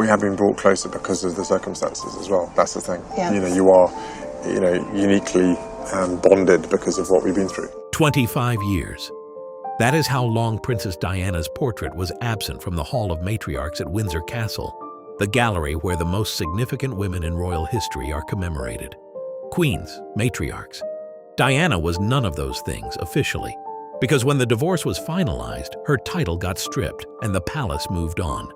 we have been brought closer because of the circumstances as well. That's the thing. Yeah. You are, uniquely bonded because of what we've been through. 25 years. That is how long Princess Diana's portrait was absent from the Hall of Matriarchs at Windsor Castle, the gallery where the most significant women in royal history are commemorated. Queens, matriarchs. Diana was none of those things officially, because when the divorce was finalized, her title got stripped and the palace moved on.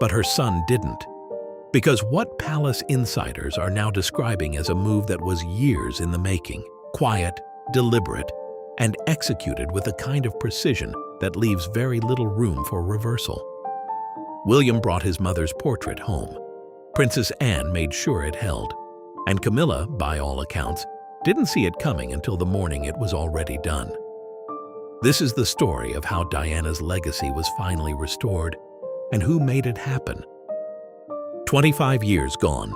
But her son didn't. Because what palace insiders are now describing as a move that was years in the making, quiet, deliberate, and executed with a kind of precision that leaves very little room for reversal. William brought his mother's portrait home. Princess Anne made sure it held, and Camilla, by all accounts, didn't see it coming until the morning it was already done. This is the story of how Diana's legacy was finally restored and who made it happen. 25 years gone.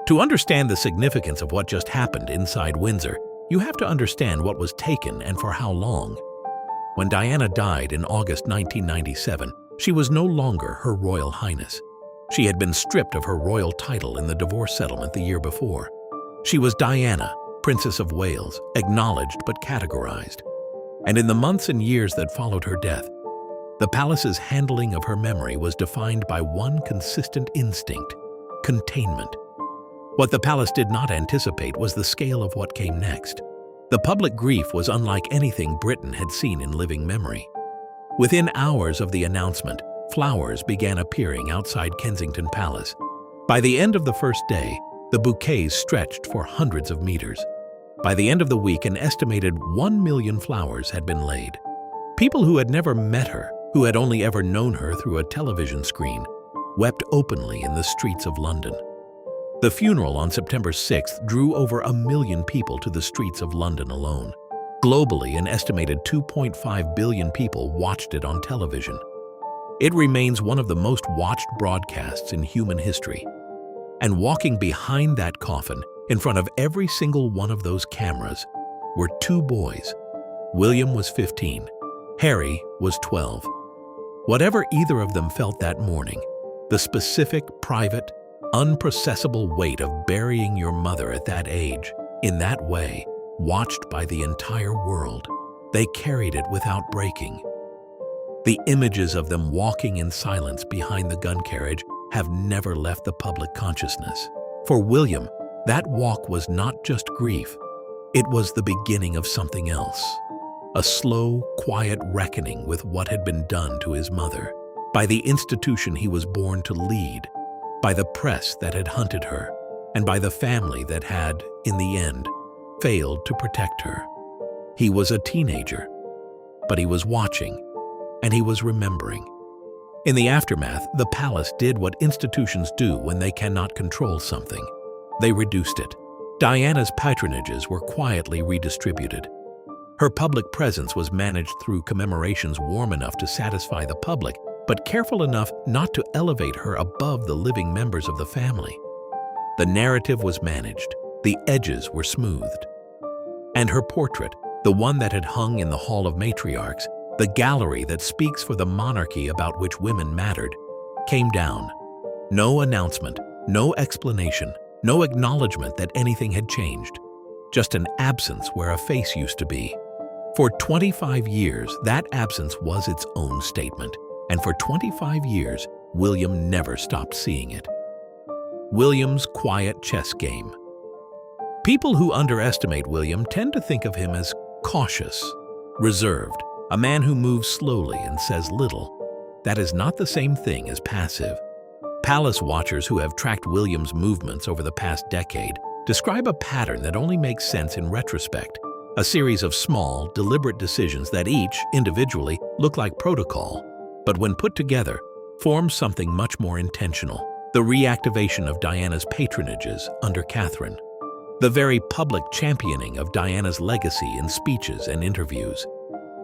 To understand the significance of what just happened inside Windsor, you have to understand what was taken and for how long. When Diana died in August 1997, she was no longer Her Royal Highness. She had been stripped of her royal title in the divorce settlement the year before. She was Diana, Princess of Wales, acknowledged but categorized. And in the months and years that followed her death, the palace's handling of her memory was defined by one consistent instinct: containment. What the palace did not anticipate was the scale of what came next. The public grief was unlike anything Britain had seen in living memory. Within hours of the announcement, flowers began appearing outside Kensington Palace. By the end of the first day, the bouquets stretched for hundreds of meters. By the end of the week, an estimated 1 million flowers had been laid. People who had never met her, who had only ever known her through a television screen, wept openly in the streets of London. The funeral on September 6th drew over 1 million people to the streets of London alone. Globally, an estimated 2.5 billion people watched it on television. It remains one of the most watched broadcasts in human history. And walking behind that coffin, in front of every single one of those cameras, were 2 boys. William was 15. Harry was 12. Whatever either of them felt that morning, the specific, private, unprocessable weight of burying your mother at that age, in that way, watched by the entire world, they carried it without breaking. The images of them walking in silence behind the gun carriage have never left the public consciousness. For William, that walk was not just grief, it was the beginning of something else. A slow, quiet reckoning with what had been done to his mother, by the institution he was born to lead, by the press that had hunted her, and by the family that had, in the end, failed to protect her. He was a teenager, but he was watching, and he was remembering. In the aftermath, the palace did what institutions do when they cannot control something. They reduced it. Diana's patronages were quietly redistributed. Her public presence was managed through commemorations warm enough to satisfy the public, but careful enough not to elevate her above the living members of the family. The narrative was managed. The edges were smoothed. And her portrait, the one that had hung in the Hall of Matriarchs, the gallery that speaks for the monarchy about which women mattered, came down. No announcement, no explanation, no acknowledgement that anything had changed. Just an absence where a face used to be. For 25 years, that absence was its own statement. And for 25 years, William never stopped seeing it. William's quiet chess game. People who underestimate William tend to think of him as cautious, reserved, a man who moves slowly and says little. That is not the same thing as passive. Palace watchers who have tracked William's movements over the past decade describe a pattern that only makes sense in retrospect, a series of small, deliberate decisions that each, individually, look like protocol, but when put together, form something much more intentional: the reactivation of Diana's patronages under Catherine, the very public championing of Diana's legacy in speeches and interviews,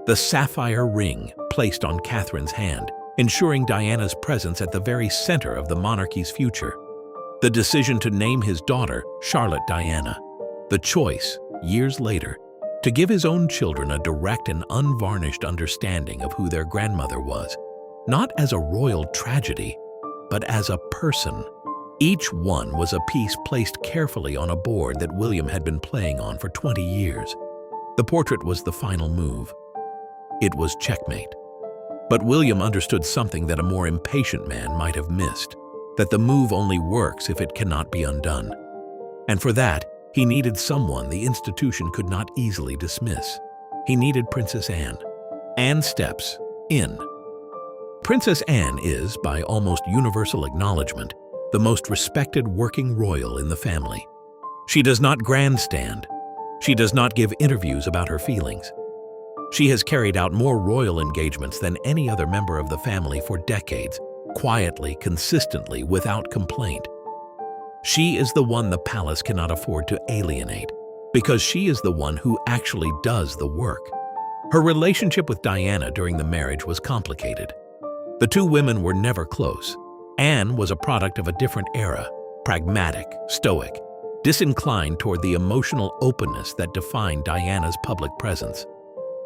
the sapphire ring placed on Catherine's hand, ensuring Diana's presence at the very center of the monarchy's future, the decision to name his daughter Charlotte Diana, the choice, years later, to give his own children a direct and unvarnished understanding of who their grandmother was, not as a royal tragedy, but as a person. Each one was a piece placed carefully on a board that William had been playing on for 20 years. The portrait was the final move. It was checkmate. But William understood something that a more impatient man might have missed, that the move only works if it cannot be undone. And for that, he needed someone the institution could not easily dismiss. He needed Princess Anne. Anne steps in. Princess Anne is, by almost universal acknowledgement, the most respected working royal in the family. She does not grandstand. She does not give interviews about her feelings. She has carried out more royal engagements than any other member of the family for decades, quietly, consistently, without complaint. She is the one the palace cannot afford to alienate, because she is the one who actually does the work. Her relationship with Diana during the marriage was complicated. The two women were never close. Anne was a product of a different era, pragmatic, stoic, disinclined toward the emotional openness that defined Diana's public presence.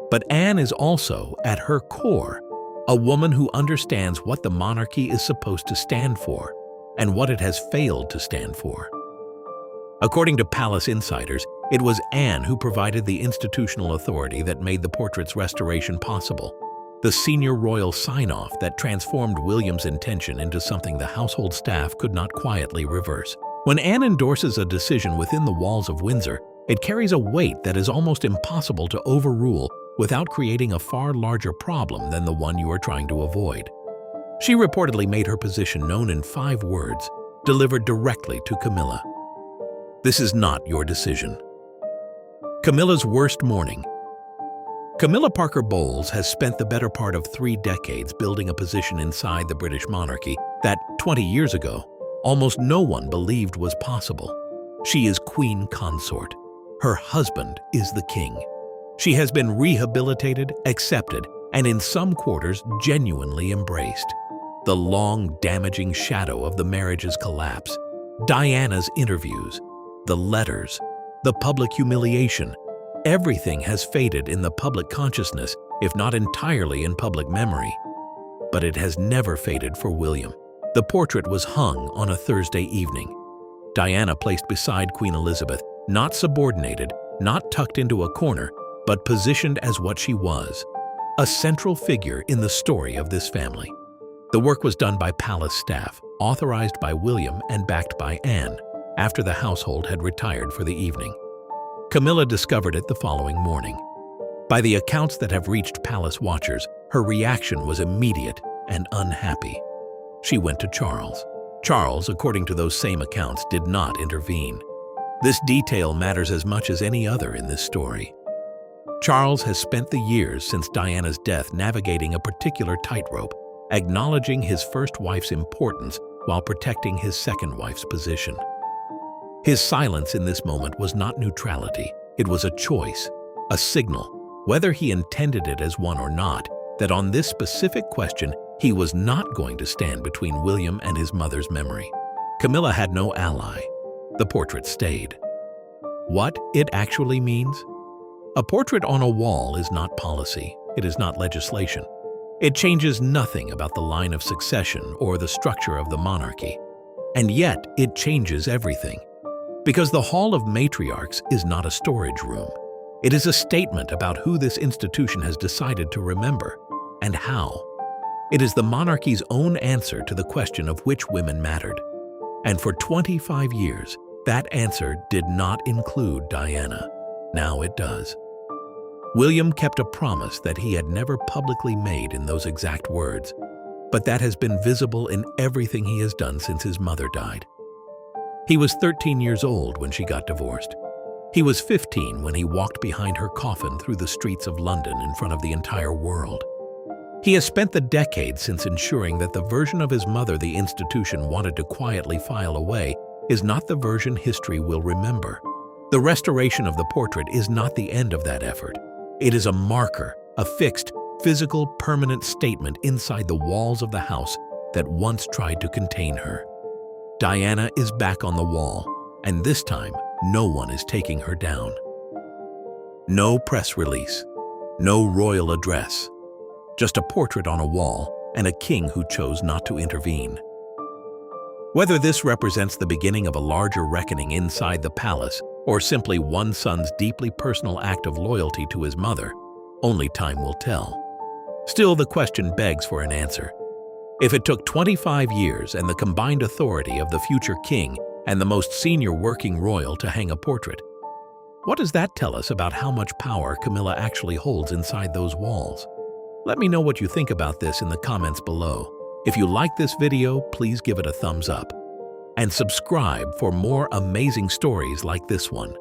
But Anne is also, at her core, a woman who understands what the monarchy is supposed to stand for and what it has failed to stand for. According to palace insiders, it was Anne who provided the institutional authority that made the portrait's restoration possible, the senior royal sign-off that transformed William's intention into something the household staff could not quietly reverse. When Anne endorses a decision within the walls of Windsor, it carries a weight that is almost impossible to overrule without creating a far larger problem than the one you are trying to avoid. She reportedly made her position known in 5 words, delivered directly to Camilla. "This is not your decision." Camilla's worst morning. Camilla Parker Bowles has spent the better part of 3 decades building a position inside the British monarchy that, 20 years ago, almost no one believed was possible. She is Queen Consort. Her husband is the king. She has been rehabilitated, accepted, and in some quarters genuinely embraced. The long, damaging shadow of the marriage's collapse, Diana's interviews, the letters, the public humiliation, everything has faded in the public consciousness, if not entirely in public memory. But it has never faded for William. The portrait was hung on a Thursday evening. Diana placed beside Queen Elizabeth, not subordinated, not tucked into a corner, but positioned as what she was, a central figure in the story of this family. The work was done by palace staff, authorized by William and backed by Anne, after the household had retired for the evening. Camilla discovered it the following morning. By the accounts that have reached palace watchers, her reaction was immediate and unhappy. She went to Charles. Charles, according to those same accounts, did not intervene. This detail matters as much as any other in this story. Charles has spent the years since Diana's death navigating a particular tightrope, acknowledging his first wife's importance while protecting his second wife's position. His silence in this moment was not neutrality, it was a choice, a signal, whether he intended it as one or not, that on this specific question he was not going to stand between William and his mother's memory. Camilla had no ally. The portrait stayed. What it actually means? A portrait on a wall is not policy, it is not legislation. It changes nothing about the line of succession or the structure of the monarchy. And yet, it changes everything. Because the Hall of Matriarchs is not a storage room. It is a statement about who this institution has decided to remember, and how. It is the monarchy's own answer to the question of which women mattered. And for 25 years, that answer did not include Diana. Now it does. William kept a promise that he had never publicly made in those exact words, but that has been visible in everything he has done since his mother died. He was 13 years old when she got divorced. He was 15 when he walked behind her coffin through the streets of London in front of the entire world. He has spent the decades since ensuring that the version of his mother the institution wanted to quietly file away is not the version history will remember. The restoration of the portrait is not the end of that effort. It is a marker, a fixed, physical, permanent statement inside the walls of the house that once tried to contain her. Diana is back on the wall, and this time, no one is taking her down. No press release, no royal address, just a portrait on a wall and a king who chose not to intervene. Whether this represents the beginning of a larger reckoning inside the palace or simply one son's deeply personal act of loyalty to his mother, only time will tell. Still, the question begs for an answer. If it took 25 years and the combined authority of the future king and the most senior working royal to hang a portrait, what does that tell us about how much power Camilla actually holds inside those walls? Let me know what you think about this in the comments below. If you like this video, please give it a thumbs up and subscribe for more amazing stories like this one.